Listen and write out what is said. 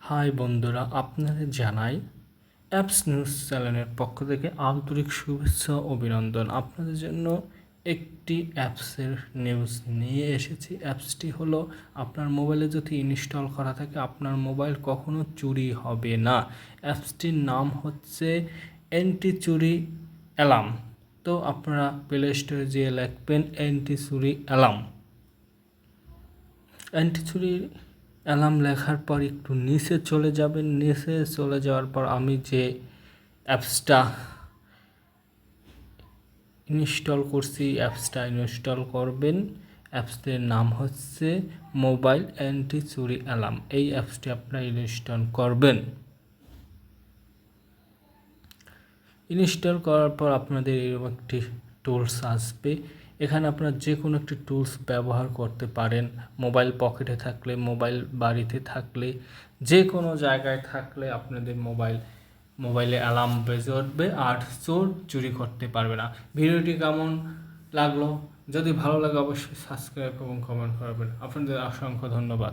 High বন্ধুরা, আপনাদের জানাই অ্যাপস নিউজ চ্যানেলের পক্ষ থেকে আন্তরিক শুভেচ্ছা ও অভিনন্দন। আপনাদের জন্য একটি অ্যাপসের নিউজ নিয়ে এসেছি। অ্যাপসটি হলো, আপনার মোবাইলে যদি ইনস্টল করা থাকে আপনার মোবাইল কখনো চুরি হবে না। অ্যাপসটির নাম হচ্ছে অ্যান্টি চুরি অ্যালার্ম। তো আপনারা প্লে স্টোরে যেয়ে লিখবেন অ্যান্টি চুরি অ্যালার্ম। অ্যান্টি চুরি অ্যালার্ম লেখার পর একটু নিচে চলে যাবেন। নিচে চলে যাওয়ার পর আমি যে অ্যাপসটা ইনস্টল করছি অ্যাপসটা ইনস্টল করবেন। অ্যাপসটির নাম হচ্ছে মোবাইল অ্যান্টি চুরি অ্যালার্ম। এই অ্যাপসটি আপনারা ইনস্টল করবেন। ইনস্টল করার পর আপনাদের এরকম একটি টুলস আসবে। এখানে আপনারা যে কোনো একটি টুলস ব্যবহার করতে পারেন। মোবাইল পকেটে থাকলে, মোবাইল বাড়িতে থাকলে, যে কোনো জায়গায় থাকলে আপনাদের মোবাইলে অ্যালার্ম বেজে উঠবে আর চোর চুরি করতে পারবে না। ভিডিওটি কেমন লাগলো? যদি ভালো লাগে অবশ্যই সাবস্ক্রাইব এবং কমেন্ট করবেন। আপনাদের অসংখ্য ধন্যবাদ।